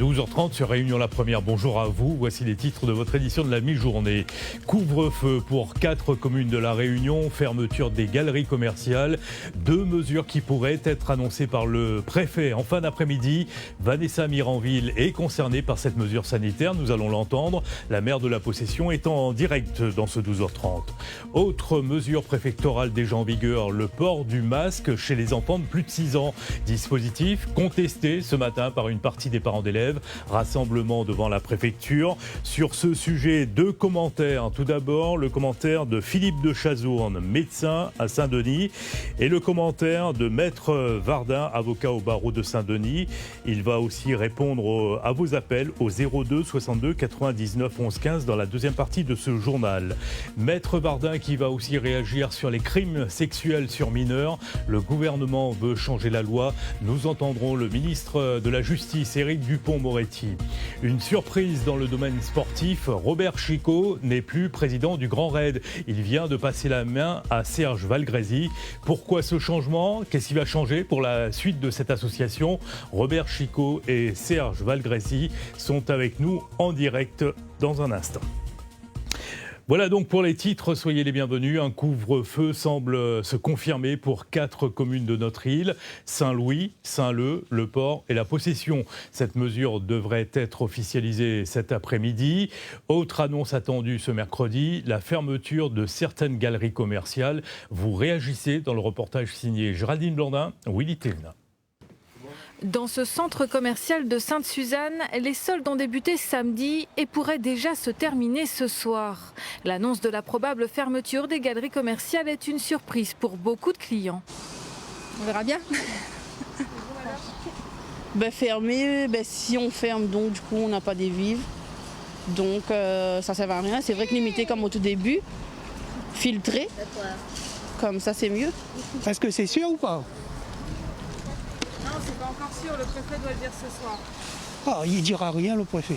12h30 sur Réunion la Première. Bonjour à vous. Voici les titres de votre édition de la mi-journée. Couvre-feu pour 4 communes de la Réunion, fermeture des galeries commerciales. 2 mesures qui pourraient être annoncées par le préfet en fin d'après-midi. Vanessa Miranville est concernée par cette mesure sanitaire. Nous allons l'entendre. La maire de la Possession est en direct dans ce 12h30. Autre mesure préfectorale déjà en vigueur, le port du masque chez les enfants de plus de 6 ans. Dispositif contesté ce matin par une partie des parents d'élèves. Rassemblement devant la préfecture. Sur ce sujet, 2 commentaires. Tout d'abord, le commentaire de Philippe de Chazourne, médecin à Saint-Denis, et le commentaire de Maître Vardin, avocat au barreau de Saint-Denis. Il va aussi répondre à vos appels au 02 62 99 11 15 dans la deuxième partie de ce journal. Maître Vardin qui va aussi réagir sur les crimes sexuels sur mineurs. Le gouvernement veut changer la loi. Nous entendrons le ministre de la Justice, Éric Dupond-Moretti. Une surprise dans le domaine sportif, Robert Chicot n'est plus président du Grand Raid. Il vient de passer la main à Serge Valgresi. Pourquoi ce changement? Qu'est-ce qui va changer pour la suite de cette association? Robert Chicot et Serge Valgresi sont avec nous en direct dans un instant. Voilà donc pour les titres, soyez les bienvenus. Un couvre-feu semble se confirmer pour 4 communes de notre île, Saint-Louis, Saint-Leu, Le Port et La Possession. Cette mesure devrait être officialisée cet après-midi. Autre annonce attendue ce mercredi, la fermeture de certaines galeries commerciales. Vous réagissez dans le reportage signé Géraldine Blandin, Willy Thévenin. Dans ce centre commercial de Sainte-Suzanne, les soldes ont débuté samedi et pourraient déjà se terminer ce soir. L'annonce de la probable fermeture des galeries commerciales est une surprise pour beaucoup de clients. On verra bien. Fermer, si on ferme, donc du coup on n'a pas des vivres. Donc ça ne sert à rien. C'est vrai que limiter comme au tout début, filtrer, comme ça c'est mieux. Est-ce que c'est sûr ou pas? Non, c'est pas encore sûr, le préfet doit le dire ce soir. Ah, il dira rien le préfet.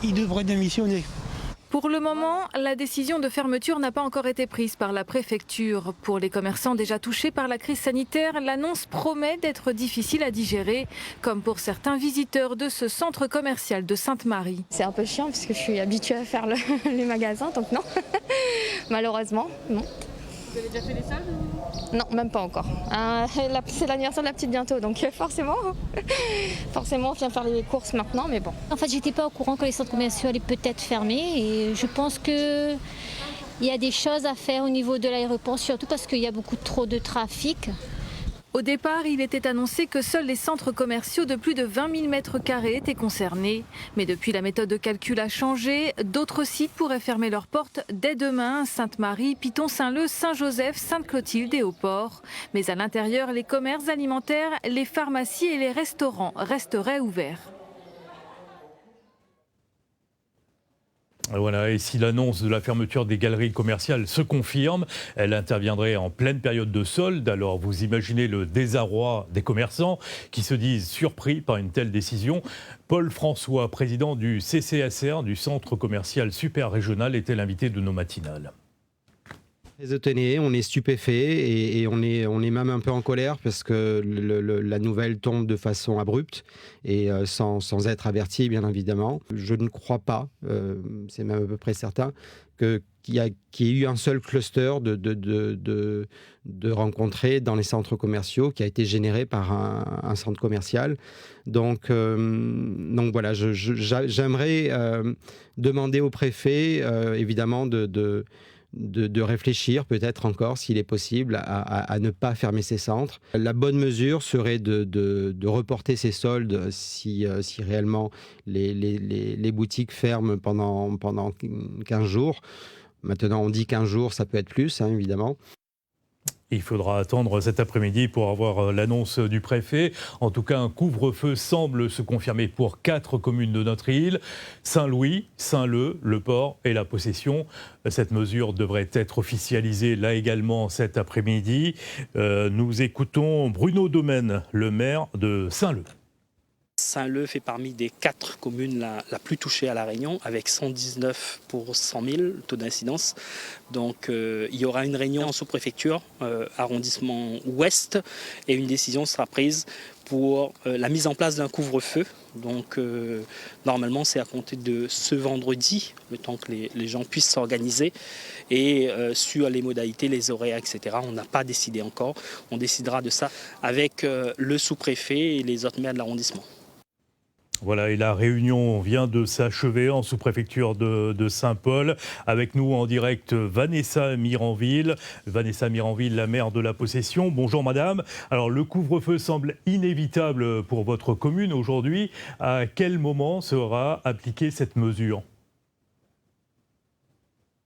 Il devrait démissionner. Pour le moment, la décision de fermeture n'a pas encore été prise par la préfecture. Pour les commerçants déjà touchés par la crise sanitaire, l'annonce promet d'être difficile à digérer, comme pour certains visiteurs de ce centre commercial de Sainte-Marie. C'est un peu chiant parce que je suis habituée à faire les magasins, donc non, malheureusement, non. Vous avez déjà fait les soldes ou... Non, même pas encore. C'est l'anniversaire de la petite bientôt, donc forcément, on vient faire les courses maintenant, mais bon. En fait, j'étais pas au courant que les centres commerciaux allaient peut-être fermer et je pense qu'il y a des choses à faire au niveau de l'aéroport, surtout parce qu'il y a beaucoup trop de trafic. Au départ, il était annoncé que seuls les centres commerciaux de plus de 20 000 m² étaient concernés. Mais depuis, la méthode de calcul a changé. D'autres sites pourraient fermer leurs portes dès demain. Sainte-Marie, Piton-Saint-Leu, Saint-Joseph, Sainte-Clotilde et au port. Mais à l'intérieur, les commerces alimentaires, les pharmacies et les restaurants resteraient ouverts. Voilà, et si l'annonce de la fermeture des galeries commerciales se confirme, elle interviendrait en pleine période de solde. Alors vous imaginez le désarroi des commerçants qui se disent surpris par une telle décision. Paul François, président du CCSR, du centre commercial super régional, était l'invité de nos matinales. Très étonné, on est stupéfait et on est même un peu en colère parce que la nouvelle tombe de façon abrupte et sans être averti, bien évidemment. Je ne crois pas, c'est même à peu près certain, qu'il y ait eu un seul cluster de rencontrés dans les centres commerciaux qui a été généré par un centre commercial. Donc voilà, j'aimerais demander au préfet, évidemment, de réfléchir peut-être encore, s'il est possible, à ne pas fermer ces centres. La bonne mesure serait de reporter ces soldes si réellement les boutiques ferment pendant 15 jours. Maintenant, on dit 15 jours, ça peut être plus, évidemment. Il faudra attendre cet après-midi pour avoir l'annonce du préfet. En tout cas, un couvre-feu semble se confirmer pour 4 communes de notre île. Saint-Louis, Saint-Leu, Le Port et La Possession. Cette mesure devrait être officialisée là également cet après-midi. Nous écoutons Bruno Domaine, le maire de Saint-Leu. Saint-Leu fait parmi des 4 communes la plus touchée à La Réunion, avec 119 pour 100 000 taux d'incidence. Donc il y aura une réunion en sous-préfecture, arrondissement ouest, et une décision sera prise pour la mise en place d'un couvre-feu. Donc normalement c'est à compter de ce vendredi, le temps que les gens puissent s'organiser. Et sur les modalités, les horaires, etc., on n'a pas décidé encore. On décidera de ça avec le sous-préfet et les autres maires de l'arrondissement. Voilà, et la réunion vient de s'achever en sous-préfecture de Saint-Paul. Avec nous en direct, Vanessa Miranville. Vanessa Miranville, la maire de la Possession. Bonjour madame. Alors le couvre-feu semble inévitable pour votre commune aujourd'hui. À quel moment sera appliquée cette mesure ?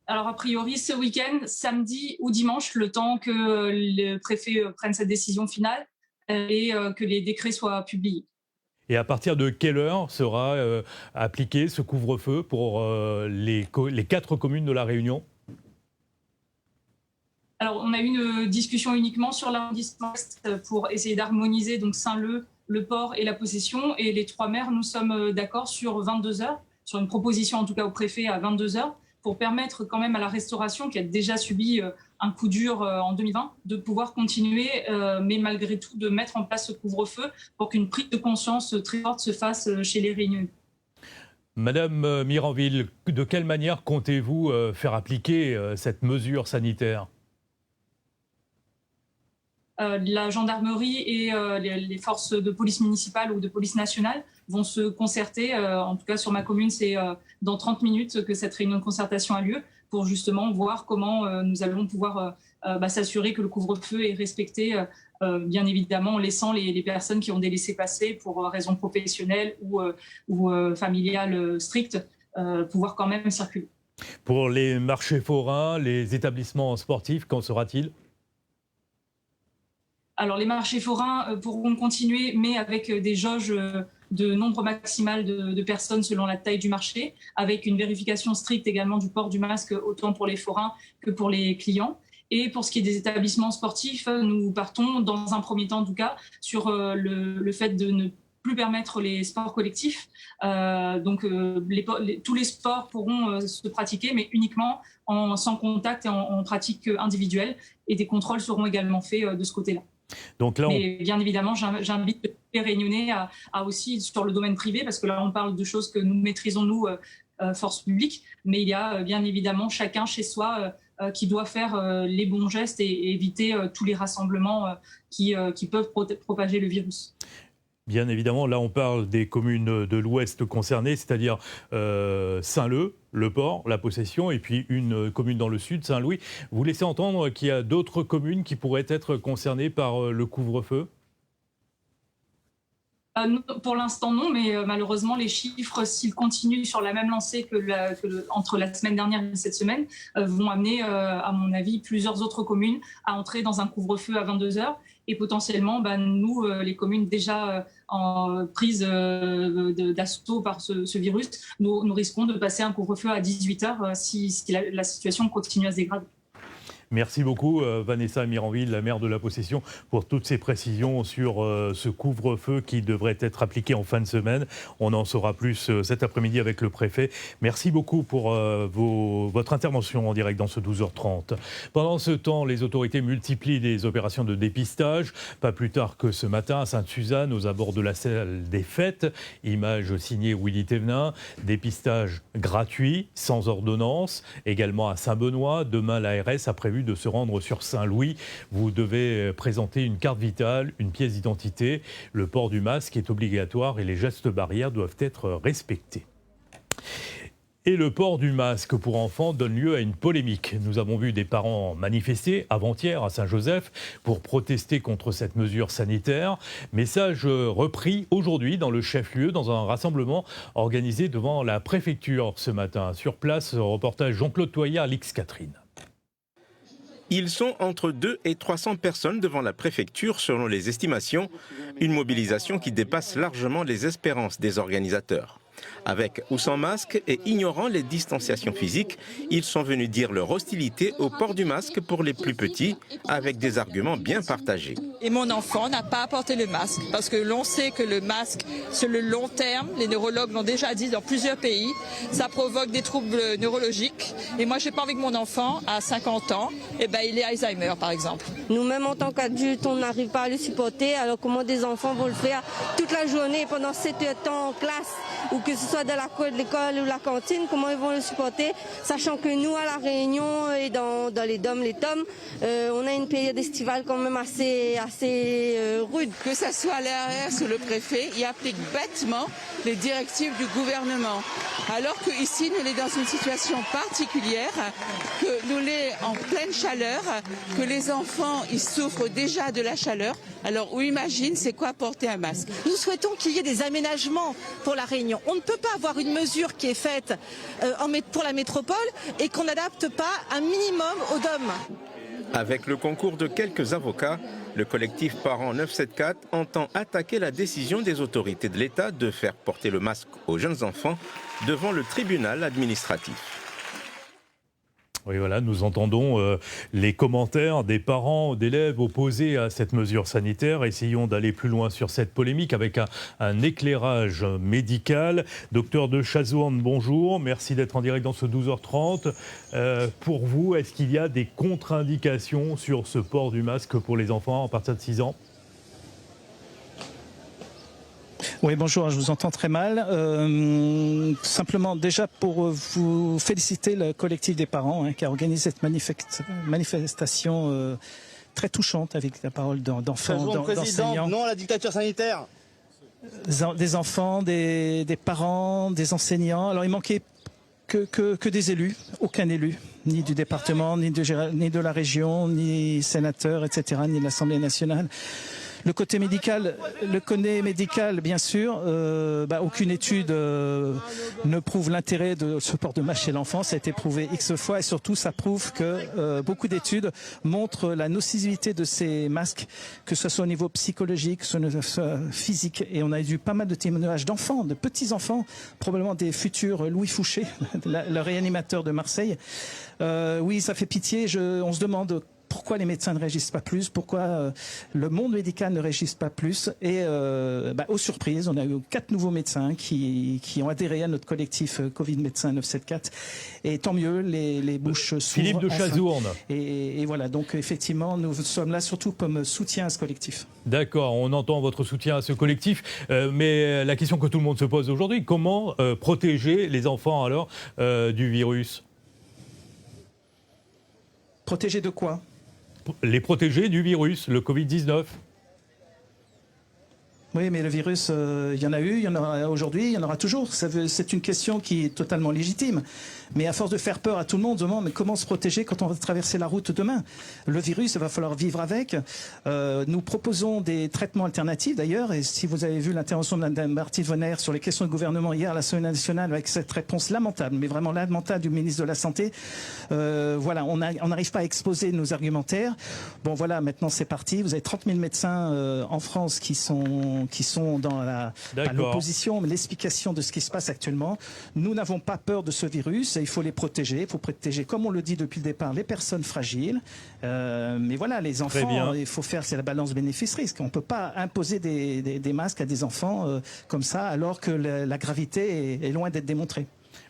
Alors a priori ce week-end, samedi ou dimanche, le temps que le préfet prenne sa décision finale et que les décrets soient publiés. Et à partir de quelle heure sera appliqué ce couvre-feu pour les 4 communes de la Réunion ? Alors on a eu une discussion uniquement sur l'arrondissement pour essayer d'harmoniser donc Saint-Leu, le port et la Possession. Et les 3 maires, nous sommes d'accord sur 22h, sur une proposition en tout cas au préfet à 22h, pour permettre quand même à la restauration, qui a déjà subi un coup dur en 2020, de pouvoir continuer, mais malgré tout de mettre en place ce couvre-feu pour qu'une prise de conscience très forte se fasse chez les Réunionnais. Madame Miranville, de quelle manière comptez-vous faire appliquer cette mesure sanitaire ? La gendarmerie et les forces de police municipale ou de police nationale vont se concerter. En tout cas, sur ma commune, c'est dans 30 minutes que cette réunion de concertation a lieu pour justement voir comment nous allons pouvoir s'assurer que le couvre-feu est respecté, bien évidemment en laissant les personnes qui ont des laissez-passer pour raisons professionnelles ou familiales strictes pouvoir quand même circuler. Pour les marchés forains, les établissements sportifs, qu'en sera-t-il ? Alors les marchés forains pourront continuer, mais avec des jauges de nombre maximal de personnes selon la taille du marché, avec une vérification stricte également du port du masque, autant pour les forains que pour les clients. Et pour ce qui est des établissements sportifs, nous partons, dans un premier temps en tout cas, sur le fait de ne plus permettre les sports collectifs. Tous les sports pourront se pratiquer, mais uniquement sans contact et en pratique individuelle. Et des contrôles seront également faits de ce côté-là. Donc là, Mais bien évidemment, j'invite les Réunionnais à aussi sur le domaine privé, parce que là, on parle de choses que nous maîtrisons, nous, force publique, mais il y a bien évidemment chacun chez soi qui doit faire les bons gestes et éviter tous les rassemblements qui peuvent propager le virus. Bien évidemment, là on parle des communes de l'Ouest concernées, c'est-à-dire Saint-Leu, le port, la Possession, et puis une commune dans le Sud, Saint-Louis. Vous laissez entendre qu'il y a d'autres communes qui pourraient être concernées par le couvre-feu ? Pour l'instant non, mais malheureusement les chiffres, s'ils continuent sur la même lancée entre la semaine dernière et cette semaine, vont amener, à mon avis, plusieurs autres communes à entrer dans un couvre-feu à 22h. Et potentiellement, nous, les communes déjà en prise d'assaut par ce virus, nous risquons de passer un couvre-feu à 18h si la situation continue à se dégrader. Merci beaucoup Vanessa Miranville, la maire de la Possession, pour toutes ces précisions sur ce couvre-feu qui devrait être appliqué en fin de semaine. On en saura plus cet après-midi avec le préfet. Merci beaucoup pour votre intervention en direct dans ce 12h30. Pendant ce temps, les autorités multiplient les opérations de dépistage. Pas plus tard que ce matin à Sainte-Suzanne, aux abords de la salle des fêtes, image signée Willy Thévenin, dépistage gratuit, sans ordonnance. Également à Saint-Benoît, demain l'ARS a prévu de se rendre sur Saint-Louis. Vous devez présenter une carte vitale, une pièce d'identité. Le port du masque est obligatoire et les gestes barrières doivent être respectés. Et le port du masque pour enfants donne lieu à une polémique. Nous avons vu des parents manifester avant-hier à Saint-Joseph pour protester contre cette mesure sanitaire. Message repris aujourd'hui dans le chef-lieu, dans un rassemblement organisé devant la préfecture ce matin. Sur place, reportage Jean-Claude Toyard, Lix-Catherine. Ils sont entre 200 et 300 personnes devant la préfecture selon les estimations, une mobilisation qui dépasse largement les espérances des organisateurs. Avec ou sans masque et ignorant les distanciations physiques, ils sont venus dire leur hostilité au port du masque pour les plus petits, avec des arguments bien partagés. Et mon enfant n'a pas apporté le masque, parce que l'on sait que le masque, sur le long terme, les neurologues l'ont déjà dit dans plusieurs pays, ça provoque des troubles neurologiques. Et moi, j'ai pas envie que mon enfant, à 50 ans, il ait Alzheimer, par exemple. Nous-mêmes, en tant qu'adultes, on n'arrive pas à le supporter, alors comment des enfants vont le faire toute la journée, pendant 7 heures de temps en classe, ou que ce soit dans la cour de l'école ou la cantine, comment ils vont le supporter, sachant que nous, à La Réunion et dans les DOM, les TOM, on a une période estivale quand même assez rude. Que ce soit l'ARS ou le préfet, il applique bêtement les directives du gouvernement. Alors qu'ici, nous sommes dans une situation particulière, que nous sommes en pleine chaleur, que les enfants, ils souffrent déjà de la chaleur. Alors, on imagine, c'est quoi porter un masque? Nous souhaitons qu'il y ait des aménagements pour La Réunion. On ne peut pas avoir une mesure qui est faite pour la métropole et qu'on n'adapte pas un minimum aux DOM. Avec le concours de quelques avocats, le collectif Parents 974 entend attaquer la décision des autorités de l'État de faire porter le masque aux jeunes enfants devant le tribunal administratif. Oui, voilà, nous entendons les commentaires des parents d'élèves opposés à cette mesure sanitaire. Essayons d'aller plus loin sur cette polémique avec un éclairage médical. Docteur de Chazourne, bonjour. Merci d'être en direct dans ce 12h30. Pour vous, est-ce qu'il y a des contre-indications sur ce port du masque pour les enfants à partir de 6 ans ? Oui, bonjour, je vous entends très mal. Simplement, déjà pour vous féliciter le collectif des parents qui a organisé cette manifestation très touchante avec la parole d'enfants, d'enseignants. Non à la dictature sanitaire. Des enfants, des parents, des enseignants. Alors il manquait que des élus, aucun élu, ni du département, ni de la région, ni sénateur, etc., ni de l'Assemblée nationale. Le côté médical, bien sûr, aucune étude ne prouve l'intérêt de ce port de masque chez l'enfant. Ça a été prouvé X fois et surtout, ça prouve que beaucoup d'études montrent la nocivité de ces masques, que ce soit au niveau psychologique, que ce soit physique. Et on a eu pas mal de témoignages d'enfants, de petits-enfants, probablement des futurs Louis Fouché, le réanimateur de Marseille. Oui, ça fait pitié. On se demande pourquoi les médecins ne réagissent pas plus, pourquoi le monde médical ne réagisse pas plus. Et aux surprises, on a eu 4 nouveaux médecins qui ont adhéré à notre collectif Covid Médecins 974. Et tant mieux, les bouches s'ouvrent. Philippe de Chazourne. Et voilà, donc effectivement, nous sommes là surtout comme soutien à ce collectif. D'accord, on entend votre soutien à ce collectif, mais la question que tout le monde se pose aujourd'hui, comment protéger les enfants alors du virus ? Protéger de quoi ? Les protéger du virus, le Covid-19. Oui, mais le virus, il y en a eu, il y en aura aujourd'hui, il y en aura toujours. C'est une question qui est totalement légitime. Mais à force de faire peur à tout le monde, on se demande mais comment se protéger quand on va traverser la route demain ? Le virus, il va falloir vivre avec. Nous proposons des traitements alternatifs d'ailleurs. Et si vous avez vu l'intervention de Mme Marty Vonner sur les questions de gouvernement hier à l'Assemblée nationale avec cette réponse lamentable, mais vraiment lamentable du ministre de la Santé, voilà, on n'arrive pas à exposer nos argumentaires. Bon voilà, maintenant c'est parti. Vous avez 30 000 médecins en France qui sont dans l'opposition, mais l'explication de ce qui se passe actuellement. Nous n'avons pas peur de ce virus et il faut les protéger. Il faut protéger, comme on le dit depuis le départ, les personnes fragiles. Mais voilà, les enfants, il faut faire, c'est la balance bénéfice-risque. On ne peut pas imposer des masques à des enfants comme ça, alors que la gravité est loin d'être démontrée.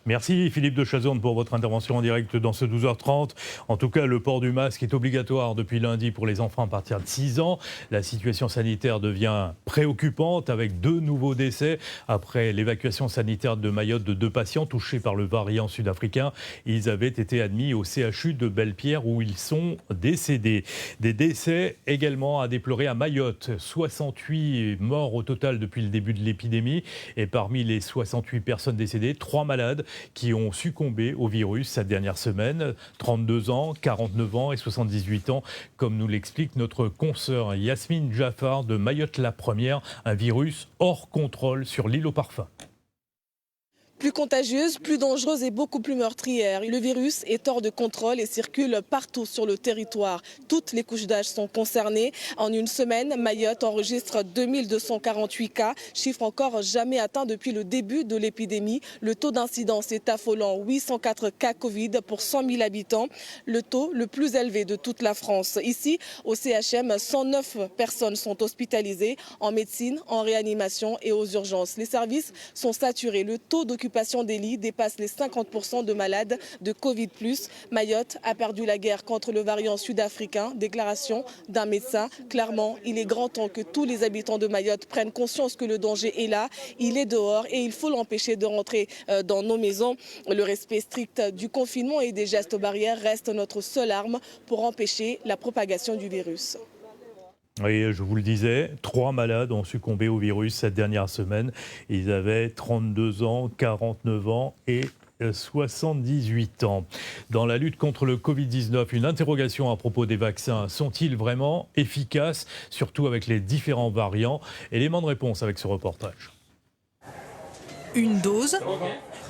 Merci Philippe de Chazourne pour votre intervention en direct dans ce 12h30. En tout cas, le port du masque est obligatoire depuis lundi pour les enfants à partir de 6 ans. La situation sanitaire devient préoccupante avec 2 nouveaux décès après l'évacuation sanitaire de Mayotte de 2 patients touchés par le variant sud-africain. Ils avaient été admis au CHU de Belle-Pierre où ils sont décédés. Des décès également à déplorer à Mayotte. 68 morts au total depuis le début de l'épidémie. Et parmi les 68 personnes décédées, 3 malades qui ont succombé au virus cette dernière semaine, 32 ans, 49 ans et 78 ans, comme nous l'explique notre consoeur Yasmine Jaffar de Mayotte la Première, un virus hors contrôle sur l'île au parfum. Plus contagieuse, plus dangereuse et beaucoup plus meurtrière. Le virus est hors de contrôle et circule partout sur le territoire. Toutes les couches d'âge sont concernées. En une semaine, Mayotte enregistre 2248 cas, chiffre encore jamais atteint depuis le début de l'épidémie. Le taux d'incidence est affolant, 804 cas Covid pour 100 000 habitants, le taux le plus élevé de toute la France. Ici, au CHM, 109 personnes sont hospitalisées en médecine, en réanimation et aux urgences. Les services sont saturés. Le taux d'occupation des lits dépasse les 50% de malades de Covid+. Mayotte a perdu la guerre contre le variant sud-africain. Déclaration d'un médecin. Clairement, il est grand temps que tous les habitants de Mayotte prennent conscience que le danger est là, il est dehors et il faut l'empêcher de rentrer dans nos maisons. Le respect strict du confinement et des gestes barrières reste notre seule arme pour empêcher la propagation du virus. Oui, je vous le disais, 3 malades ont succombé au virus cette dernière semaine. Ils avaient 32 ans, 49 ans et 78 ans. Dans la lutte contre le Covid-19, une interrogation à propos des vaccins. Sont-ils vraiment efficaces, surtout avec les différents variants? Élément de réponse avec ce reportage. Une dose,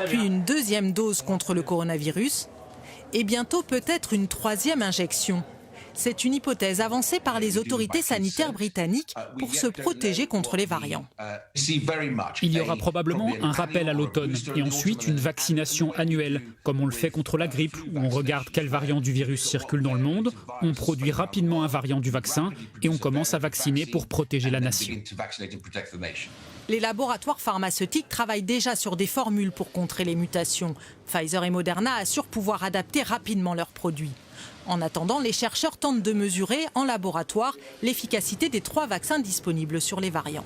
puis une deuxième dose contre le coronavirus, et bientôt peut-être une troisième injection. C'est une hypothèse avancée par les autorités sanitaires britanniques pour se protéger contre les variants. Il y aura probablement un rappel à l'automne et ensuite une vaccination annuelle, comme on le fait contre la grippe, où on regarde quel variant du virus circule dans le monde, on produit rapidement un variant du vaccin et on commence à vacciner pour protéger la nation. Les laboratoires pharmaceutiques travaillent déjà sur des formules pour contrer les mutations. Pfizer et Moderna assurent pouvoir adapter rapidement leurs produits. En attendant, les chercheurs tentent de mesurer en laboratoire l'efficacité des 3 vaccins disponibles sur les variants.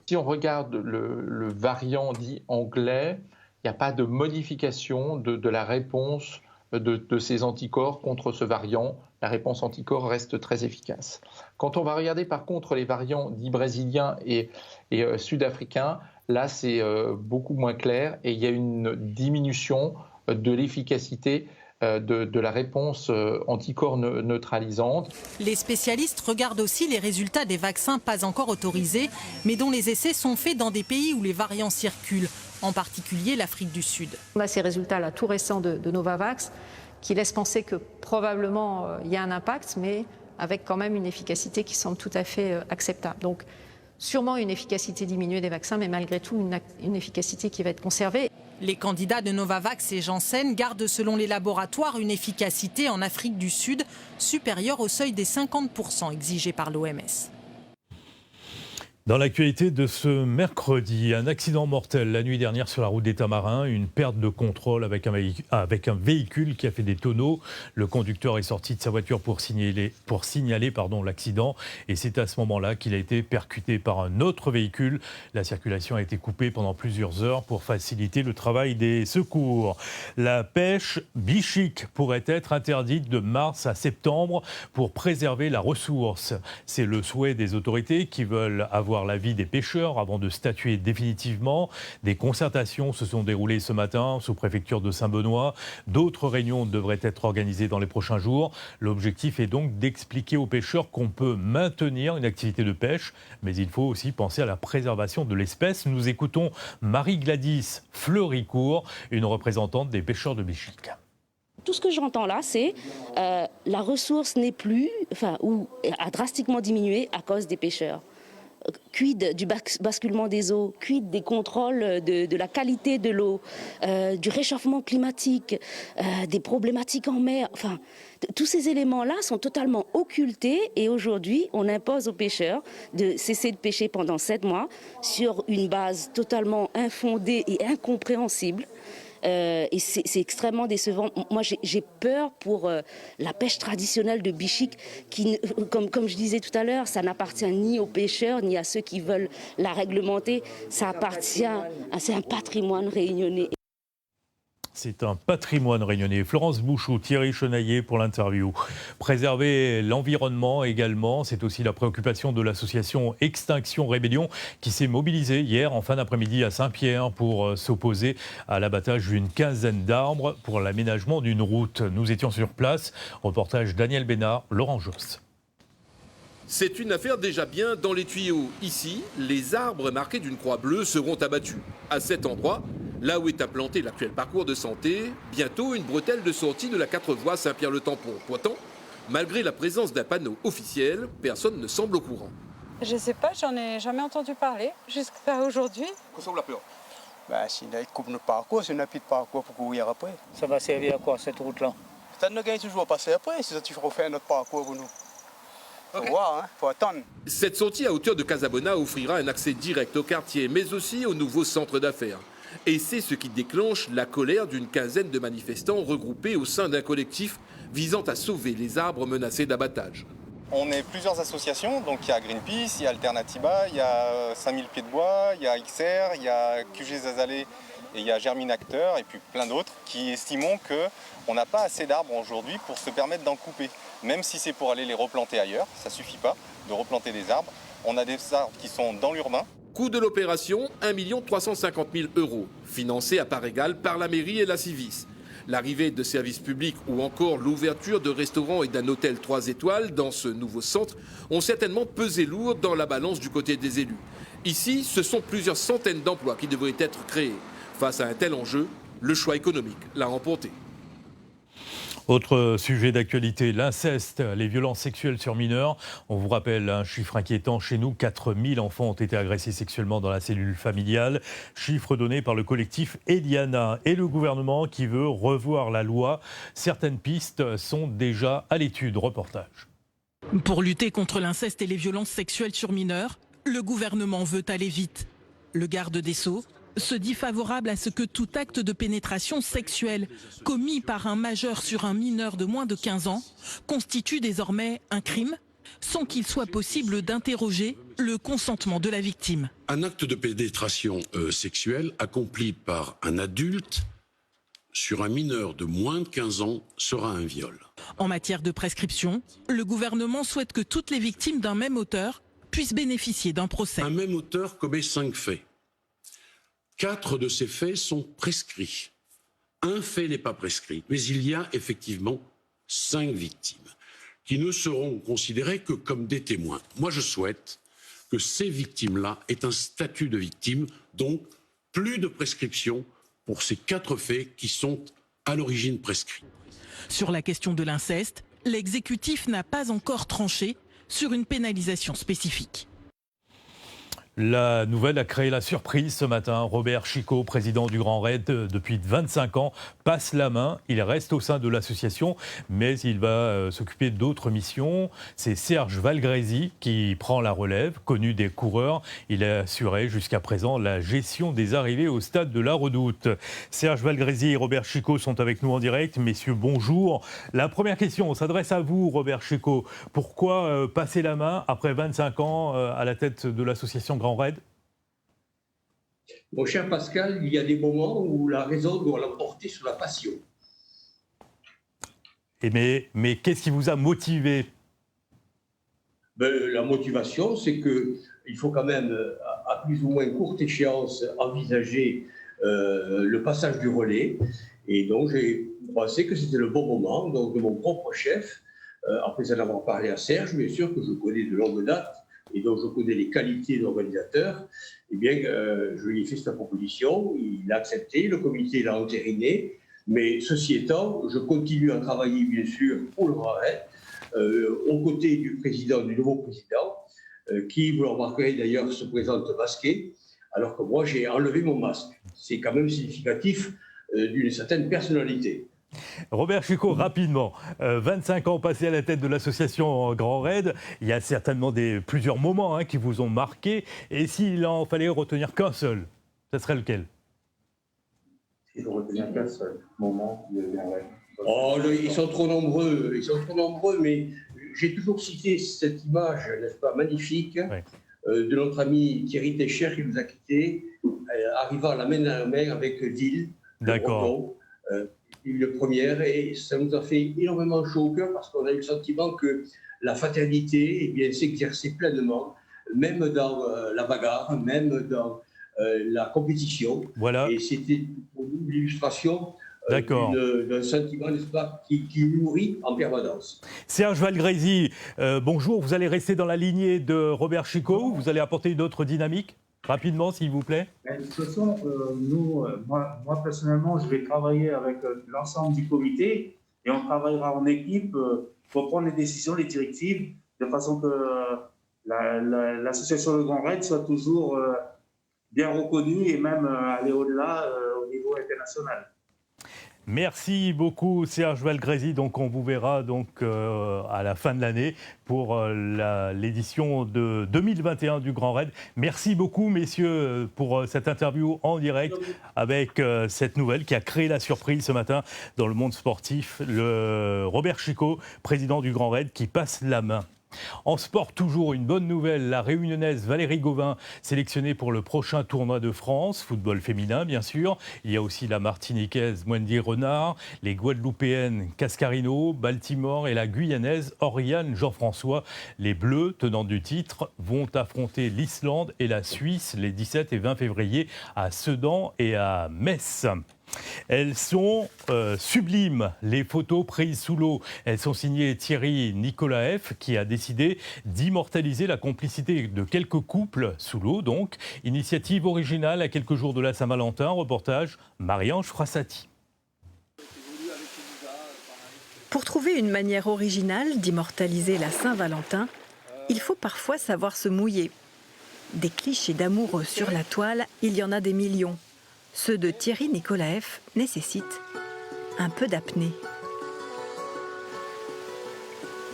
Si on regarde le variant dit anglais, il n'y a pas de modification de la réponse de ces anticorps contre ce variant. La réponse anticorps reste très efficace. Quand on va regarder par contre les variants dits brésiliens et sud-africains, là c'est beaucoup moins clair et il y a une diminution de l'efficacité de la réponse anticorps neutralisante. Les spécialistes regardent aussi les résultats des vaccins pas encore autorisés, mais dont les essais sont faits dans des pays où les variants circulent, en particulier l'Afrique du Sud. On a ces résultats-là tout récents de Novavax qui laissent penser que probablement il y a un impact, mais avec quand même une efficacité qui semble tout à fait acceptable. Donc sûrement une efficacité diminuée des vaccins, mais malgré tout une efficacité qui va être conservée. Les candidats de Novavax et Janssen gardent selon les laboratoires une efficacité en Afrique du Sud supérieure au seuil des 50% exigé par l'OMS. Dans l'actualité de ce mercredi, un accident mortel la nuit dernière sur la route des Tamarins, une perte de contrôle avec un véhicule qui a fait des tonneaux. Le conducteur est sorti de sa voiture pour signaler l'accident et c'est à ce moment-là qu'il a été percuté par un autre véhicule. La circulation a été coupée pendant plusieurs heures pour faciliter le travail des secours. La pêche bichique pourrait être interdite de mars à septembre pour préserver la ressource. C'est le souhait des autorités qui veulent avoir l'avis des pêcheurs avant de statuer définitivement. Des concertations se sont déroulées ce matin sous préfecture de Saint-Benoît. D'autres réunions devraient être organisées dans les prochains jours. L'objectif est donc d'expliquer aux pêcheurs qu'on peut maintenir une activité de pêche, mais il faut aussi penser à la préservation de l'espèce. Nous écoutons Marie-Gladys Fleuricourt, une représentante des pêcheurs de Bichique. Tout ce que j'entends là, c'est la ressource n'est plus, ou a drastiquement diminué à cause des pêcheurs. Quid du basculement des eaux, quid des contrôles de la qualité de l'eau, du réchauffement climatique, des problématiques en mer. Enfin, tous ces éléments-là sont totalement occultés et aujourd'hui, on impose aux pêcheurs de cesser de pêcher pendant 7 mois sur une base totalement infondée et incompréhensible. Et c'est extrêmement décevant. Moi, j'ai peur pour la pêche traditionnelle de Bichique, qui, comme je disais tout à l'heure, ça n'appartient ni aux pêcheurs, ni à ceux qui veulent la réglementer. Ça appartient, c'est un patrimoine réunionnais. C'est un patrimoine réunionnais. Florence Bouchou, Thierry Chenaillet pour l'interview. Préserver l'environnement également, c'est aussi la préoccupation de l'association Extinction Rébellion qui s'est mobilisée hier en fin d'après-midi à Saint-Pierre pour s'opposer à l'abattage d'une quinzaine d'arbres pour l'aménagement d'une route. Nous étions sur place. Reportage Daniel Bénard, Laurent Josse. C'est une affaire déjà bien dans les tuyaux. Ici, les arbres marqués d'une croix bleue seront abattus. À cet endroit, Là où est implanté l'actuel parcours de santé, bientôt une bretelle de sortie de la 4 voies Saint-Pierre-le-Tampon. Pourtant, malgré la présence d'un panneau officiel, personne ne semble au courant. Je sais pas, j'en ai jamais entendu parler jusqu'à aujourd'hui. Qu'est-ce qu'on l'appelle ? Si on coupe notre parcours, si on n'a plus de parcours pour courir après. Ça va servir à quoi cette route-là? Ça ne gagne toujours passer après, si ça tu feras faire notre parcours pour nous. Faut voir, hein, faut attendre. Cette sortie à hauteur de Casabona offrira un accès direct au quartier, mais aussi au nouveau centre d'affaires. Et c'est ce qui déclenche la colère d'une quinzaine de manifestants regroupés au sein d'un collectif visant à sauver les arbres menacés d'abattage. On est plusieurs associations, donc il y a Greenpeace, il y a Alternativa, il y a 5000 Pieds de Bois, il y a XR, il y a QG Zazalé et il y a Germine Acteur et puis plein d'autres qui estimons qu'on n'a pas assez d'arbres aujourd'hui pour se permettre d'en couper. Même si c'est pour aller les replanter ailleurs, ça ne suffit pas de replanter des arbres. On a des arbres qui sont dans l'urbain. Coût de l'opération, 1 350 000 €, financé à part égale par la mairie et la Civis. L'arrivée de services publics ou encore l'ouverture de restaurants et d'un hôtel 3 étoiles dans ce nouveau centre ont certainement pesé lourd dans la balance du côté des élus. Ici, ce sont plusieurs centaines d'emplois qui devraient être créés. Face à un tel enjeu, le choix économique l'a remporté. Autre sujet d'actualité, l'inceste, les violences sexuelles sur mineurs. On vous rappelle un chiffre inquiétant chez nous, 4000 enfants ont été agressés sexuellement dans la cellule familiale. Chiffre donné par le collectif Eliana et le gouvernement qui veut revoir la loi. Certaines pistes sont déjà à l'étude. Reportage. Pour lutter contre l'inceste et les violences sexuelles sur mineurs, le gouvernement veut aller vite. Le garde des Sceaux se dit favorable à ce que tout acte de pénétration sexuelle commis par un majeur sur un mineur de moins de 15 ans constitue désormais un crime, sans qu'il soit possible d'interroger le consentement de la victime. Un acte de pénétration sexuelle accompli par un adulte sur un mineur de moins de 15 ans sera un viol. En matière de prescription, le gouvernement souhaite que toutes les victimes d'un même auteur puissent bénéficier d'un procès. Un même auteur commet 5 faits. 4 de ces faits sont prescrits. Un fait n'est pas prescrit, mais il y a effectivement 5 victimes qui ne seront considérées que comme des témoins. Moi, je souhaite que ces victimes-là aient un statut de victime, donc plus de prescription pour ces 4 faits qui sont à l'origine prescrits. Sur la question de l'inceste, l'exécutif n'a pas encore tranché sur une pénalisation spécifique. La nouvelle a créé la surprise ce matin. Robert Chicot, président du Grand Raid depuis 25 ans, passe la main. Il reste au sein de l'association, mais il va s'occuper d'autres missions. C'est Serge Valgresi qui prend la relève, connu des coureurs. Il a assuré jusqu'à présent la gestion des arrivées au stade de la Redoute. Serge Valgresi et Robert Chicot sont avec nous en direct. Messieurs, bonjour. La première question s'adresse à vous, Robert Chicot. Pourquoi passer la main après 25 ans à la tête de l'association Grand Raid? Mon cher Pascal, il y a des moments où la raison doit l'emporter sur la passion. Mais qu'est-ce qui vous a motivé? La motivation, c'est qu'il faut quand même, à plus ou moins courte échéance, envisager le passage du relais. Et donc, j'ai pensé que c'était le bon moment. Donc, de mon propre chef, après en avoir parlé à Serge, bien sûr, que je connais de longue date, et donc je connais les qualités d'organisateur, eh bien, je lui ai fait cette proposition, il a accepté, le comité l'a entériné, mais ceci étant, je continue à travailler, bien sûr, pour le Grand Raid, aux côtés du nouveau président, qui, vous le remarquerez d'ailleurs, se présente masqué, alors que moi, j'ai enlevé mon masque. C'est quand même significatif d'une certaine personnalité. Robert Chicot, rapidement, 25 ans passés à la tête de l'association Grand Raid, il y a certainement plusieurs moments qui vous ont marqué, et s'il en fallait retenir qu'un seul, ce serait lequel? Il faut retenir qu'un seul moment de Grand Raid. Oh, ils sont trop nombreux, mais j'ai toujours cité cette image, n'est-ce pas, magnifique, de notre ami Thierry Técher qui nous a quittés, arrivant à la main à la main avec Dil. D'accord. Le première, et ça nous a fait énormément chaud au cœur parce qu'on a eu le sentiment que la fraternité s'exerçait pleinement, même dans la bagarre, même dans la compétition. Voilà. Et c'était pour nous l'illustration d'un sentiment, n'est-ce pas, qui nourrit en permanence. Serge Valgresi, bonjour. Vous allez rester dans la lignée de Robert Chicot ou vous allez apporter une autre dynamique? Rapidement, s'il vous plaît. De toute façon, moi personnellement, je vais travailler avec l'ensemble du comité et on travaillera en équipe pour prendre les décisions, les directives, de façon que l'association Le Grand Raid soit toujours bien reconnue et même aller au-delà au niveau international. Merci beaucoup Serge Valgrézy. Donc on vous verra donc à la fin de l'année pour l'édition de 2021 du Grand Raid. Merci beaucoup messieurs pour cette interview en direct avec cette nouvelle qui a créé la surprise ce matin dans le monde sportif. Le Robert Chicot, président du Grand Raid, qui passe la main. En sport, toujours une bonne nouvelle, la réunionnaise Valérie Gauvin sélectionnée pour le prochain tournoi de France, football féminin bien sûr. Il y a aussi la martiniquaise Wendy Renard, les guadeloupéennes Cascarino, Baltimore et la guyanaise Oriane Jean-François. Les Bleus, tenants du titre, vont affronter l'Islande et la Suisse les 17 et 20 février à Sedan et à Metz. Elles sont sublimes, les photos prises sous l'eau. Elles sont signées Thierry Nicolaeff, qui a décidé d'immortaliser la complicité de quelques couples sous l'eau. Donc, initiative originale à quelques jours de la Saint-Valentin. Reportage Marie-Ange Frassati. Pour trouver une manière originale d'immortaliser la Saint-Valentin, il faut parfois savoir se mouiller. Des clichés d'amoureux sur la toile, il y en a des millions. Ceux de Thierry Nicolaeff nécessitent un peu d'apnée.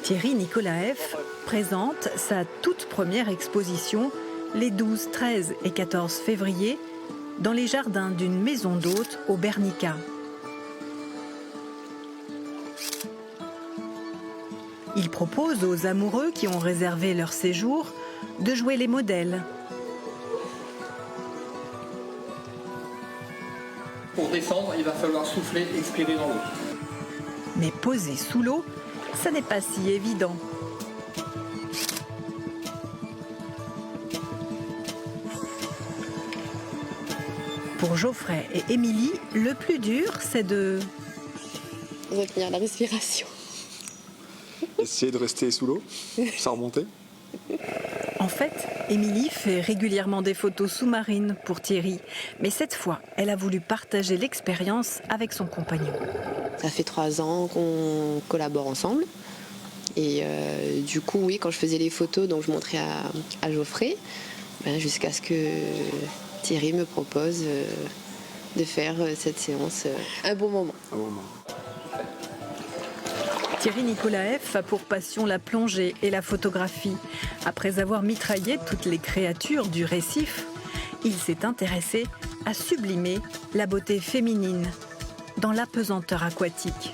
Thierry Nicolaeff présente sa toute première exposition les 12, 13 et 14 février dans les jardins d'une maison d'hôtes au Bernica. Il propose aux amoureux qui ont réservé leur séjour de jouer les modèles. Pour descendre, il va falloir souffler, expirer dans l'eau. Mais poser sous l'eau, ça n'est pas si évident. Pour Geoffrey et Émilie, le plus dur, c'est de retenir la respiration. Essayer de rester sous l'eau, sans remonter. En fait, Émilie fait régulièrement des photos sous-marines pour Thierry. Mais cette fois, elle a voulu partager l'expérience avec son compagnon. Ça fait 3 ans qu'on collabore ensemble. Et du coup, oui, quand je faisais les photos, donc je montrais à Geoffrey, jusqu'à ce que Thierry me propose de faire cette séance. Un bon moment. Un bon moment. Thierry Nicolaeff a pour passion la plongée et la photographie. Après avoir mitraillé toutes les créatures du récif, il s'est intéressé à sublimer la beauté féminine dans l'apesanteur aquatique.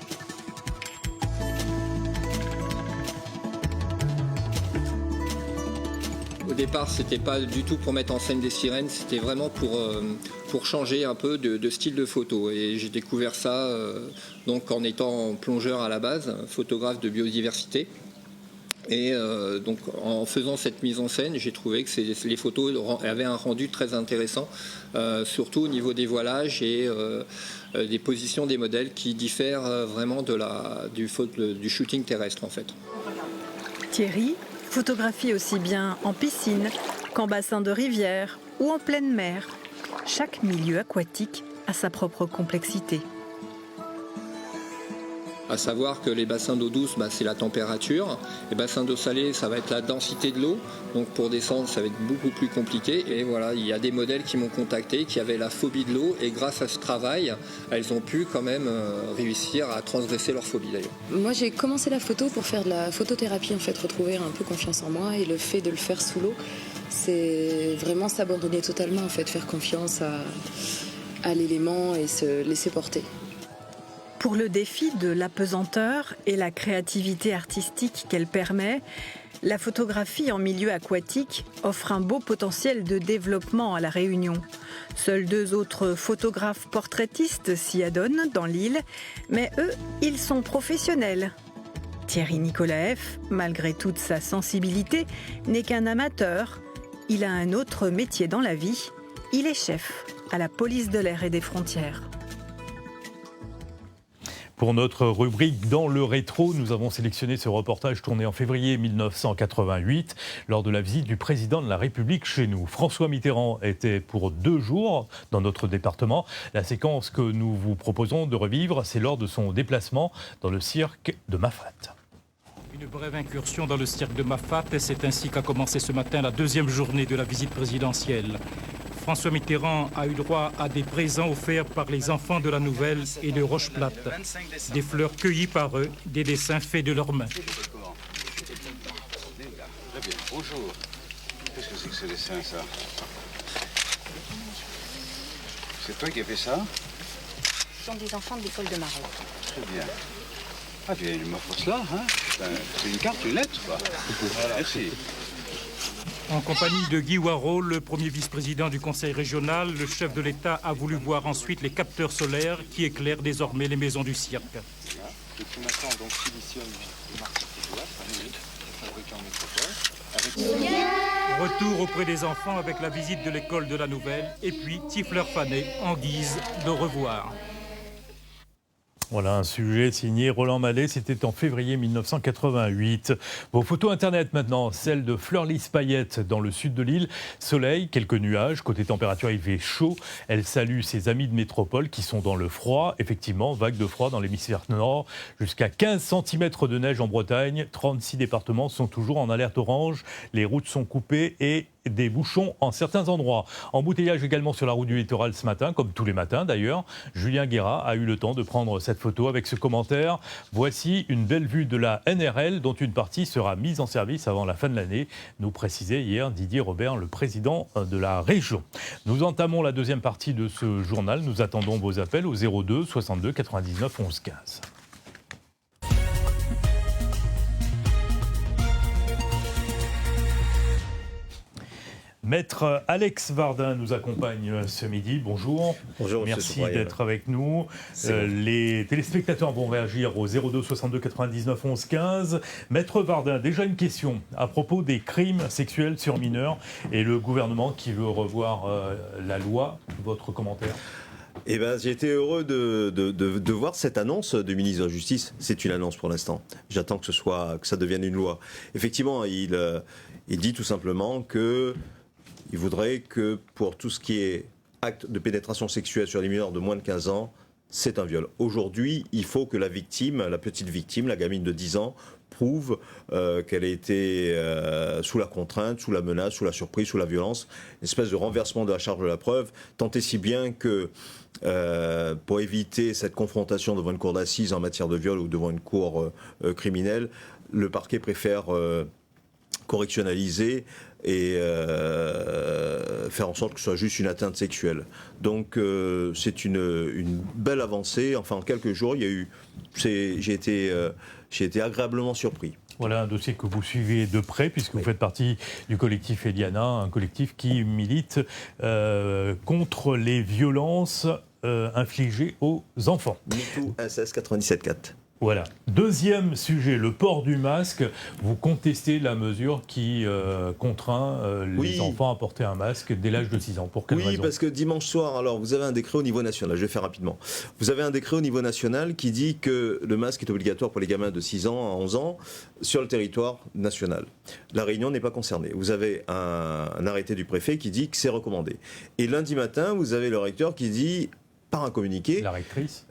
Au départ, c'était pas du tout pour mettre en scène des sirènes, c'était vraiment pour changer un peu de style de photo. Et j'ai découvert ça donc en étant plongeur à la base, photographe de biodiversité. Et donc en faisant cette mise en scène, j'ai trouvé que les photos avaient un rendu très intéressant, surtout au niveau des voilages et des positions des modèles qui diffèrent vraiment du shooting terrestre en fait. Thierry photographie aussi bien en piscine qu'en bassin de rivière ou en pleine mer. Chaque milieu aquatique a sa propre complexité. À savoir que les bassins d'eau douce, c'est la température. Les bassins d'eau salée, ça va être la densité de l'eau. Donc pour descendre, ça va être beaucoup plus compliqué. Et voilà, il y a des modèles qui m'ont contacté, qui avaient la phobie de l'eau. Et grâce à ce travail, elles ont pu quand même réussir à transgresser leur phobie d'ailleurs. Moi, j'ai commencé la photo pour faire de la photothérapie, en fait, retrouver un peu confiance en moi. Et le fait de le faire sous l'eau, c'est vraiment s'abandonner totalement, en fait, faire confiance à l'élément et se laisser porter. Pour le défi de l'apesanteur et la créativité artistique qu'elle permet, la photographie en milieu aquatique offre un beau potentiel de développement à La Réunion. Seuls 2 autres photographes portraitistes s'y adonnent dans l'île, mais eux, ils sont professionnels. Thierry Nicolaeff, malgré toute sa sensibilité, n'est qu'un amateur. Il a un autre métier dans la vie. Il est chef à la police de l'air et des frontières. Pour notre rubrique Dans le rétro, nous avons sélectionné ce reportage tourné en février 1988 lors de la visite du président de la République chez nous. François Mitterrand était pour 2 jours dans notre département. La séquence que nous vous proposons de revivre, c'est lors de son déplacement dans le cirque de Mafat. Une brève incursion dans le cirque de Mafat, et c'est ainsi qu'a commencé ce matin la 2e journée de la visite présidentielle. François Mitterrand a eu droit à des présents offerts par les enfants de la Nouvelle et de Rocheplate. Des fleurs cueillies par eux, des dessins faits de leurs mains. Très bien, bonjour. Qu'est-ce que c'est que ce dessin, ça? C'est toi qui as fait ça? Ce sont des enfants de l'école de Maroc. Très bien. Ah, tu m'offres cela, hein? C'est une carte, une lettre, quoi. Voilà, merci. En compagnie de Guy Warraud, le premier vice-président du Conseil régional, le chef de l'État a voulu voir ensuite les capteurs solaires qui éclairent désormais les maisons du cirque. Depuis maintenant, donc, silicium de marque fabriqué en métropole. Retour auprès des enfants avec la visite de l'école de la Nouvelle et puis Tifleur fané en guise de revoir. Voilà un sujet signé Roland Mallet, c'était en février 1988. Vos photos internet maintenant, celle de Fleurlys Payette dans le sud de l'île. Soleil, quelques nuages, côté température il fait chaud. Elle salue ses amis de métropole qui sont dans le froid. Effectivement, vague de froid dans l'hémisphère nord. Jusqu'à 15 cm de neige en Bretagne. 36 départements sont toujours en alerte orange. Les routes sont coupées et des bouchons en certains endroits. Embouteillage également sur la route du littoral ce matin, comme tous les matins d'ailleurs. Julien Guérat a eu le temps de prendre cette photo avec ce commentaire. Voici une belle vue de la NRL dont une partie sera mise en service avant la fin de l'année, nous précisait hier Didier Robert, le président de la région. Nous entamons la deuxième partie de ce journal. Nous attendons vos appels au 02 62 99 11 15. Maître Alex Vardin nous accompagne ce midi. Bonjour. Bonjour. Merci d'être avec nous. Les téléspectateurs vont réagir au 02 62 99 11 15. Maître Vardin, déjà une question à propos des crimes sexuels sur mineurs et le gouvernement qui veut revoir la loi. Votre commentaire? Eh ben, j'ai été heureux de voir cette annonce du ministre de la Justice. C'est une annonce pour l'instant. J'attends que ça devienne une loi. Effectivement, il dit tout simplement que il voudrait que pour tout ce qui est acte de pénétration sexuelle sur les mineurs de moins de 15 ans, c'est un viol. Aujourd'hui, il faut que la victime, la petite victime, la gamine de 10 ans, prouve qu'elle a été sous la contrainte, sous la menace, sous la surprise, sous la violence, une espèce de renversement de la charge de la preuve, tant et si bien que pour éviter cette confrontation devant une cour d'assises en matière de viol ou devant une cour criminelle, le parquet préfère correctionnaliser et faire en sorte que ce soit juste une atteinte sexuelle. Donc c'est une belle avancée. Enfin, en quelques jours, j'ai été agréablement surpris. Voilà un dossier que vous suivez de près puisque vous faites partie du collectif Eliana, un collectif qui milite contre les violences infligées aux enfants. MeToo SS 97.4. Voilà. Deuxième sujet, le port du masque. Vous contestez la mesure qui contraint les enfants à porter un masque dès l'âge de 6 ans. Pour quelle raison ? Oui, parce que dimanche soir, alors vous avez un décret au niveau national, je vais faire rapidement. Vous avez un décret au niveau national qui dit que le masque est obligatoire pour les gamins de 6 ans à 11 ans sur le territoire national. La Réunion n'est pas concernée. Vous avez un arrêté du préfet qui dit que c'est recommandé. Et lundi matin, vous avez le recteur qui dit par un communiqué, la rectrice,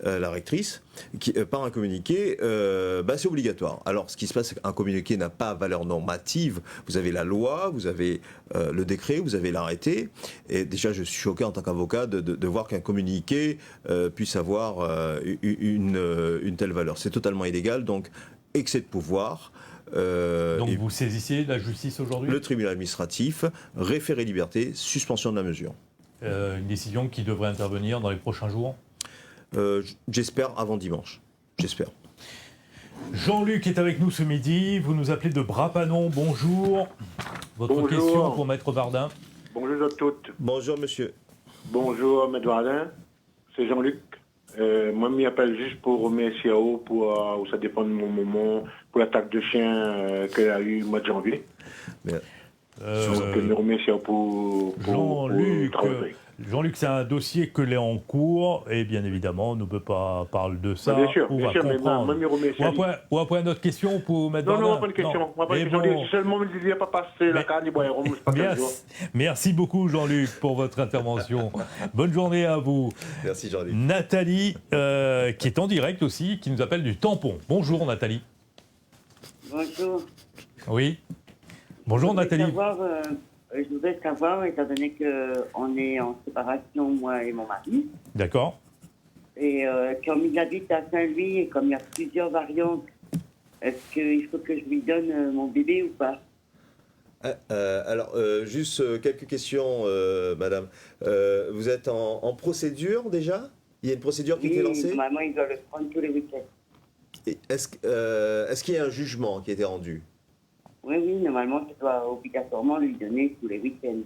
par un communiqué, c'est obligatoire. Alors, ce qui se passe, c'est qu'un communiqué n'a pas valeur normative. Vous avez la loi, vous avez le décret, vous avez l'arrêté. Et déjà, je suis choqué en tant qu'avocat de voir qu'un communiqué puisse avoir une telle valeur. C'est totalement illégal, donc excès de pouvoir. Donc vous saisissez la justice aujourd'hui ? Le tribunal administratif, référé liberté, suspension de la mesure. Une décision qui devrait intervenir dans les prochains jours ? J'espère avant dimanche. J'espère. Jean-Luc est avec nous ce midi. Vous nous appelez de Brapanon. Bonjour. Votre question pour Maître Vardin. Bonjour à toutes. Bonjour monsieur. Bonjour Maître Vardin. C'est Jean-Luc. Moi, je m'appelle juste pour remercier pour ça dépend de mon moment, pour l'attaque de chien qu'elle a eu au mois de janvier. Je me remercie pour Jean-Luc. travailler. Jean-Luc, c'est un dossier que l'est en cours et bien évidemment, on ne peut pas parler de ça. Bien sûr, on va comprendre. Ou après notre question pour mettre Non, pas de question. Seulement me dire pas passer la carte du bois. Merci beaucoup Jean-Luc pour votre intervention. Bonne journée à vous. Merci Jean-Luc. Nathalie, qui est en direct aussi, qui nous appelle du Tampon. Bonjour Nathalie. Bonjour. Oui. Bonjour Nathalie. Je voudrais savoir, étant donné qu'on est en séparation, moi et mon mari, d'accord, et comme il habite à Saint-Louis et comme il y a plusieurs variantes, est-ce qu'il faut que je lui donne mon bébé ou pas? Alors, juste quelques questions, madame. Vous êtes en procédure déjà? Il y a une procédure qui a été lancée? Normalement, il doit le prendre tous les week-ends. Est-ce qu'il y a un jugement qui a été rendu? Oui, normalement, je dois obligatoirement lui donner tous les week-ends.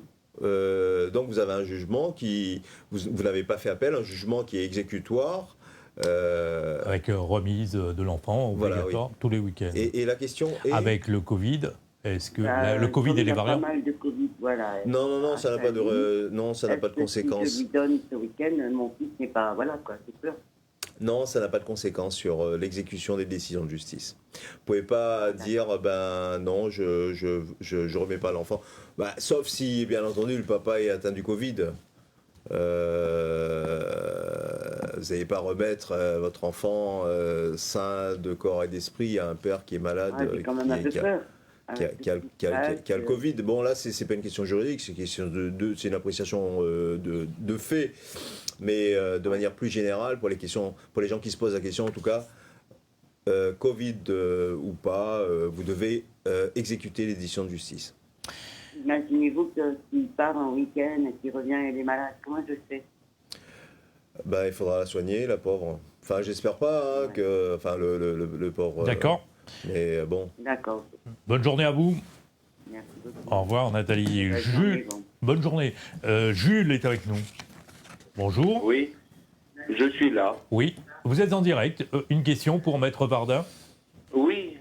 Donc vous avez un jugement qui... Vous n'avez pas fait appel, un jugement qui est exécutoire. Avec remise de l'enfant obligatoire, voilà, oui, tous les week-ends. Et la question est... Avec le Covid, est-ce que le Covid et les variants... pas mal de Covid, voilà. Non, ça n'a pas de, ça n'a pas de conséquences. Si je lui donne ce week-end, mon fils n'est pas... Voilà, quoi, c'est sûr. Non, ça n'a pas de conséquences sur l'exécution des décisions de justice. Vous ne pouvez pas dire, non, je remets pas l'enfant. Sauf si, bien entendu, le papa est atteint du Covid. Vous n'allez pas remettre votre enfant sain de corps et d'esprit à un père qui est malade, qui a le Covid. Bon, là, c'est pas une question juridique, c'est une appréciation de fait. Mais de manière plus générale, pour les gens qui se posent la question, en tout cas, Covid ou pas, vous devez exécuter les décisions de justice. Imaginez-vous que s'il part en week-end et qu'il revient et il est malade, comment je fais? Il faudra la soigner, la pauvre. Enfin, j'espère pas que... Enfin, le pauvre... D'accord. Mais bon. D'accord. Bonne journée à vous. Merci beaucoup. Au revoir Nathalie. Bonne journée. Jules est avec nous. Bonjour. Oui, je suis là. Oui, vous êtes en direct. Une question pour Maître Vardin? Oui,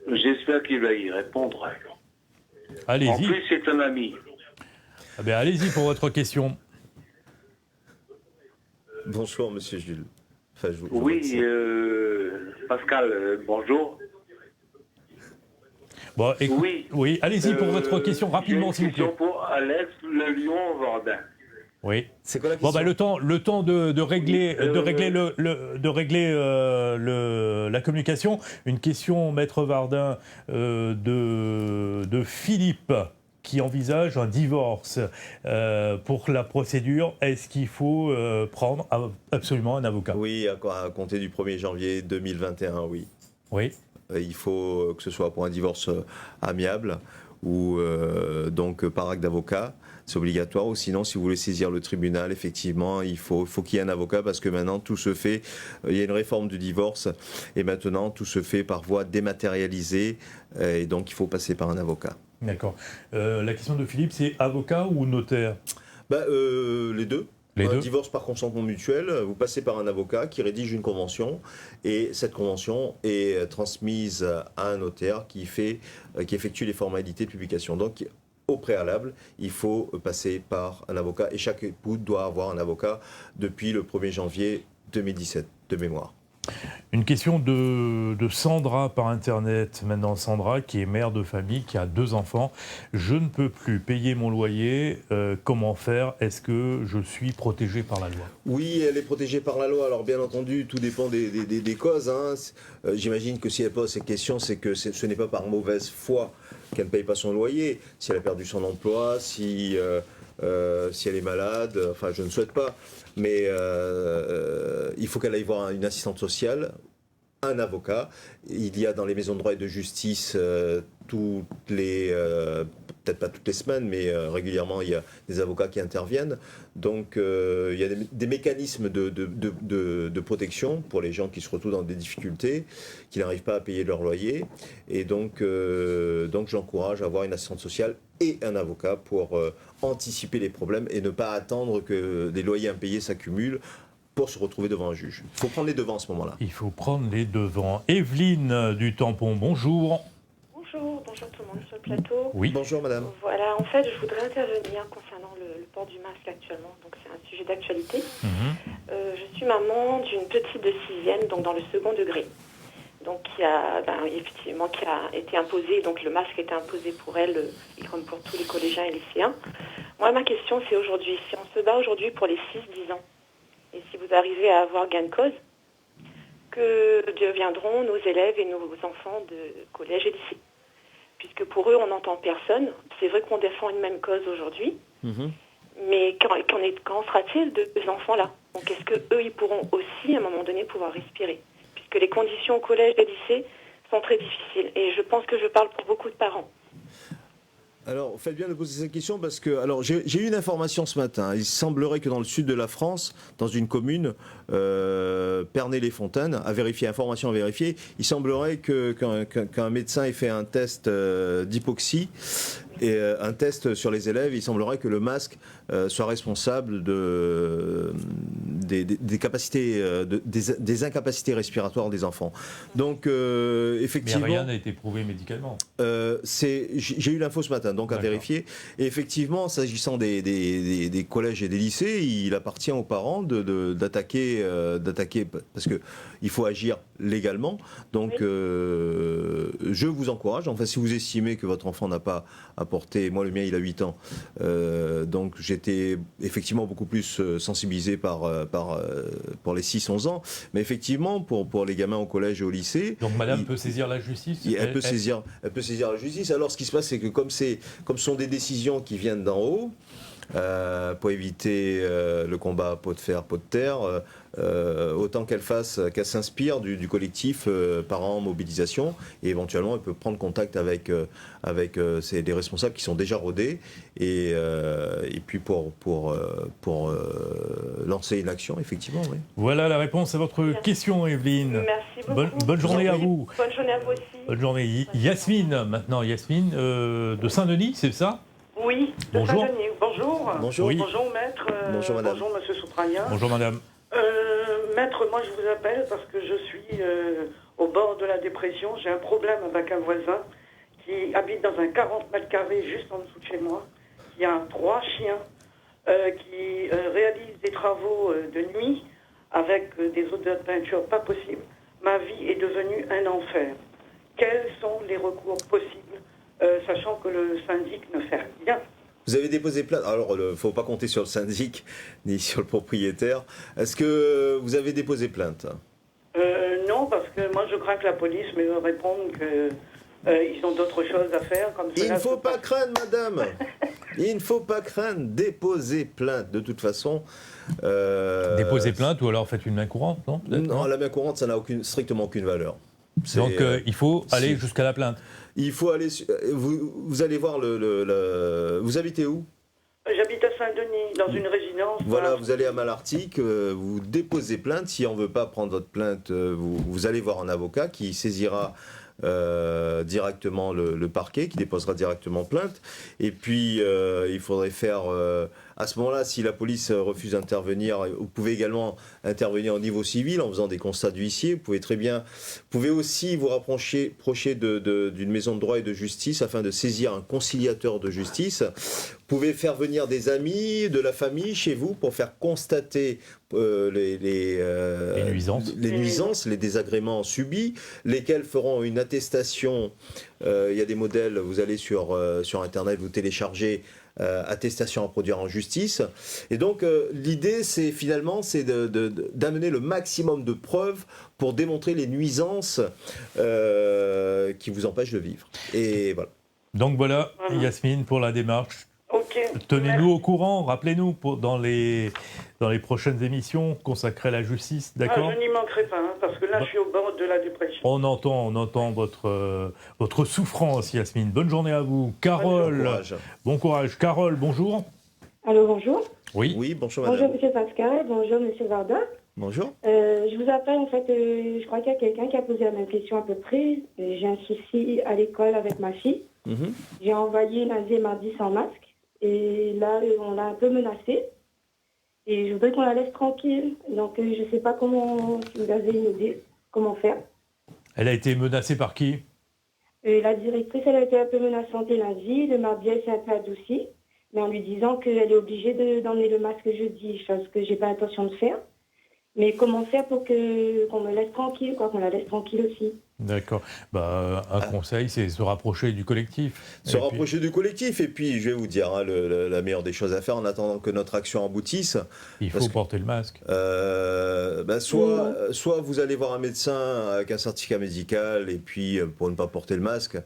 j'espère qu'il va y répondre. Allez-y. En plus, c'est un ami. Allez-y pour votre question. Bonjour, monsieur Jules. Enfin, Pascal, bonjour. Bon, oui, allez-y pour votre question rapidement, s'il vous plaît. Une question pour Alex Le Lion Vardin. Oui. C'est quoi la question? Le temps de régler, la communication. Une question, Maître Vardin, de Philippe, qui envisage un divorce. Pour la procédure, est-ce qu'il faut prendre absolument un avocat? Oui, à compter du 1er janvier 2021, oui. Oui. Il faut que ce soit pour un divorce amiable ou donc par acte d'avocat. C'est obligatoire. Ou sinon, si vous voulez saisir le tribunal, effectivement, il faut qu'il y ait un avocat parce que maintenant, tout se fait. Il y a une réforme du divorce et maintenant, tout se fait par voie dématérialisée et donc il faut passer par un avocat. D'accord. La question de Philippe, c'est avocat ou notaire? Les deux. Un divorce par consentement mutuel, vous passez par un avocat qui rédige une convention et cette convention est transmise à un notaire qui effectue les formalités de publication. Donc, au préalable, il faut passer par un avocat et chaque époux doit avoir un avocat depuis le 1er janvier 2017, de mémoire. Une question de Sandra par Internet. Maintenant, Sandra, qui est mère de famille, qui a 2 enfants. Je ne peux plus payer mon loyer. Comment faire? Est-ce que je suis protégé par la loi? Oui, elle est protégée par la loi. Alors, bien entendu, tout dépend des causes. J'imagine que si elle pose ces questions, c'est que ce n'est pas par mauvaise foi qu'elle ne paye pas son loyer. Si elle a perdu son emploi, si elle est malade, enfin, je ne souhaite pas. Mais il faut qu'elle aille voir une assistante sociale, un avocat. Il y a dans les maisons de droit et de justice peut-être pas toutes les semaines, mais régulièrement il y a des avocats qui interviennent. Donc il y a des mécanismes de protection pour les gens qui se retrouvent dans des difficultés, qui n'arrivent pas à payer leur loyer. Et donc j'encourage à avoir une assistante sociale et un avocat pour anticiper les problèmes et ne pas attendre que des loyers impayés s'accumulent pour se retrouver devant un juge. Il faut prendre les devants à ce moment-là. Il faut prendre les devants. Evelyne du Tampon, bonjour. Bonjour. bonjour tout le monde sur le plateau. Oui. Bonjour madame. Voilà, en fait, je voudrais intervenir concernant le port du masque actuellement. Donc c'est un sujet d'actualité. Je suis maman d'une petite de 6e, donc dans le second degré. Donc qui a été imposé, donc le masque a été imposé pour elle, et comme pour tous les collégiens et lycéens. Moi, ma question, c'est aujourd'hui, si on se bat aujourd'hui pour les 6-10 ans, et si vous arrivez à avoir gain de cause, que deviendront nos élèves et nos enfants de collège et lycée? Puisque pour eux, on n'entend personne. C'est vrai qu'on défend une même cause aujourd'hui, mais quand sera-t-il de ces enfants-là? Donc est-ce qu'eux, ils pourront aussi, à un moment donné, pouvoir respirer? Puisque les conditions au collège et lycée sont très difficiles. Et je pense que je parle pour beaucoup de parents. Alors, faites bien de poser cette question parce que, alors, j'ai eu une information ce matin. Il semblerait que dans le sud de la France, dans une commune, Pernay-les-Fontaines, information à vérifier, il semblerait qu'un médecin ait fait un test d'hypoxie et un test sur les élèves. Il semblerait que le masque soit responsable des capacités, des incapacités respiratoires des enfants. Donc, effectivement. Mais rien n'a été prouvé médicalement. J'ai eu l'info ce matin, donc à vérifier. Et effectivement, s'agissant des collèges et des lycées, il appartient aux parents d'attaquer, parce que il faut agir légalement. Donc, je vous encourage. Enfin, si vous estimez que votre enfant n'a pas apporté, moi le mien il a 8 ans, donc j'étais effectivement beaucoup plus sensibilisé pour les 6-11 ans, mais effectivement pour les gamins au collège et au lycée. Donc madame peut saisir la justice? Elle peut saisir la justice. Alors ce qui se passe, c'est que comme ce sont des décisions qui viennent d'en haut, pour éviter le combat peau de fer, peau de terre, autant qu'elle s'inspire du collectif parents mobilisation, et éventuellement elle peut prendre contact avec des responsables qui sont déjà rodés, et puis pour lancer une action, effectivement. Oui. Voilà la réponse à votre question, Evelyne. Merci beaucoup. Bonne journée à vous. Bonne journée à vous aussi. Bonne journée. Yasmine, maintenant. Yasmine, de Saint-Denis, c'est ça? Oui, de Bonjour. Saint-Denis. Bonjour. Bonjour. Oui. Bonjour maître. Bonjour madame. Bonjour monsieur Soupraïa. Bonjour madame. Maître, moi je vous appelle parce que je suis au bord de la dépression. J'ai un problème avec un voisin qui habite dans un 40 mètres carrés juste en dessous de chez moi. Il y a 3 chiens qui réalisent des travaux de nuit avec des odeurs de peinture pas possibles. Ma vie est devenue un enfer. Quels sont les recours possibles, sachant que le syndic ne fait rien? Vous avez déposé plainte. Alors, il ne faut pas compter sur le syndic ni sur le propriétaire. Est-ce que vous avez déposé plainte? Non, parce que moi je crains que la police me réponde qu'ils ont d'autres choses à faire. Comme Il ne faut pas craindre, madame. Il ne faut pas craindre. Déposez plainte. De toute façon. Déposez plainte ou alors faites une main courante, non? Non, la main courante, ça n'a strictement aucune valeur. Donc il faut aller jusqu'à la plainte. Il faut aller. Vous allez voir vous habitez où? J'habite à Saint-Denis, dans une résidence. Voilà, vous allez à Malartic, vous déposez plainte. Si on ne veut pas prendre votre plainte, vous allez voir un avocat qui saisira directement le parquet, qui déposera directement plainte. Et puis, il faudrait faire... à ce moment-là, si la police refuse d'intervenir, vous pouvez également intervenir au niveau civil en faisant des constats d'huissier. Vous pouvez aussi vous rapprocher d'une maison de droit et de justice afin de saisir un conciliateur de justice. Vous pouvez faire venir des amis, de la famille chez vous pour faire constater les nuisances, les désagréments subis, lesquels feront une attestation. Il y a des modèles, vous allez sur Internet, vous téléchargez attestation à produire en justice. Et donc, l'idée, c'est d'amener le maximum de preuves pour démontrer les nuisances qui vous empêchent de vivre. Et voilà. Donc voilà, Yasmine, pour la démarche. Ok. Tenez-nous au courant, rappelez-nous dans les prochaines émissions consacrées à la justice, d'accord? Je n'y manquerai pas, parce que là, je suis au bord de la dépression. On entend votre souffrance, Yasmine. Bonne journée à vous. Carole, bon courage. Carole, bonjour. Allô, bonjour. Oui, bonjour madame. Bonjour monsieur Pascal, bonjour monsieur Varda. Bonjour. Je vous appelle, en fait, je crois qu'il y a quelqu'un qui a posé la même question à peu près. J'ai un souci à l'école avec ma fille. J'ai envoyé lundi et mardi sans masque. Et là, on l'a un peu menacée. Et je voudrais qu'on la laisse tranquille. Donc, je ne sais pas comment, si vous avez une idée, comment faire. Elle a été menacée par qui? La directrice, elle a été un peu menaçante lundi. Le mardi, elle s'est un peu adoucie, mais en lui disant qu'elle est obligée d'emmener le masque jeudi, chose que j'ai pas l'intention de faire. Mais comment faire pour qu'on me laisse tranquille, qu'on la laisse tranquille aussi. D'accord. Un conseil, c'est se rapprocher du collectif. Rapprocher du collectif. Et puis, je vais vous dire, la meilleure des choses à faire en attendant que notre action aboutisse. Il faut porter le masque. Soit vous allez voir un médecin avec un certificat médical, et puis pour ne pas porter le masque.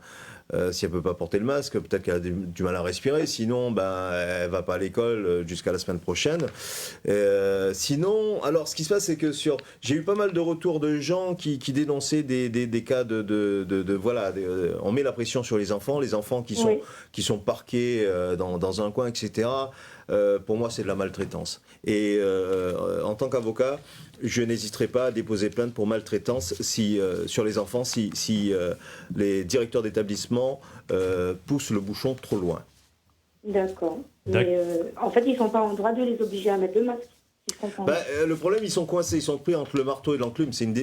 Si elle ne peut pas porter le masque, peut-être qu'elle a du mal à respirer. Sinon, elle ne va pas à l'école jusqu'à la semaine prochaine. Sinon, alors ce qui se passe, c'est que j'ai eu pas mal de retours de gens qui dénonçaient des cas on met la pression sur les enfants qui sont parqués dans un coin, etc. Pour moi, c'est de la maltraitance. Et en tant qu'avocat, je n'hésiterai pas à déposer plainte pour maltraitance sur les enfants si les directeurs d'établissement poussent le bouchon trop loin. D'accord. Mais en fait, ils ne sont pas en droit de les obliger à mettre le masque. Le problème, ils sont coincés, ils sont pris entre le marteau et l'enclume. C'est une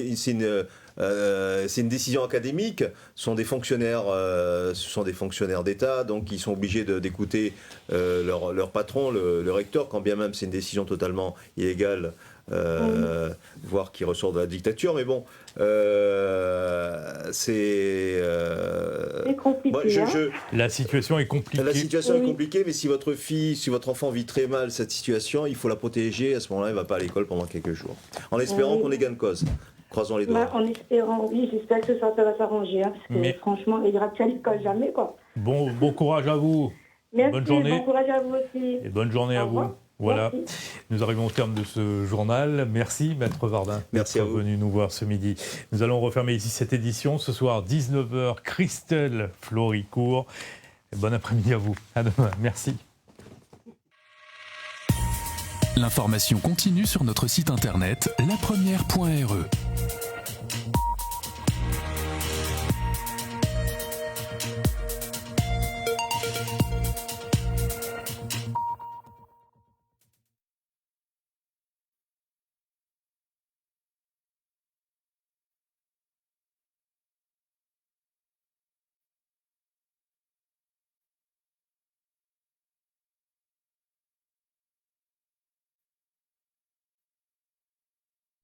décision académique. Ce sont des fonctionnaires d'État, donc ils sont obligés d'écouter leur patron, le recteur, quand bien même c'est une décision totalement illégale, voire qui ressort de la dictature. Mais bon, c'est compliqué. La situation est compliquée. La situation est compliquée, mais si votre enfant vit très mal cette situation, il faut la protéger. À ce moment-là, il ne va pas à l'école pendant quelques jours, en espérant qu'on ait gain de cause. Croisons les doigts. En espérant, oui, j'espère que ça va s'arranger. Parce que franchement, il ira à l'école jamais, quoi. Bon courage à vous. Merci, bonne journée. Bon courage à vous aussi. Et bonne journée à vous. Voilà, nous arrivons au terme de ce journal. Merci Maître Vardin d'être venu nous voir ce midi. Nous allons refermer ici cette édition. Ce soir, 19h, Christelle Floricourt. Bon après-midi à vous. À demain. Merci. L'information continue sur notre site internet lapremière.re.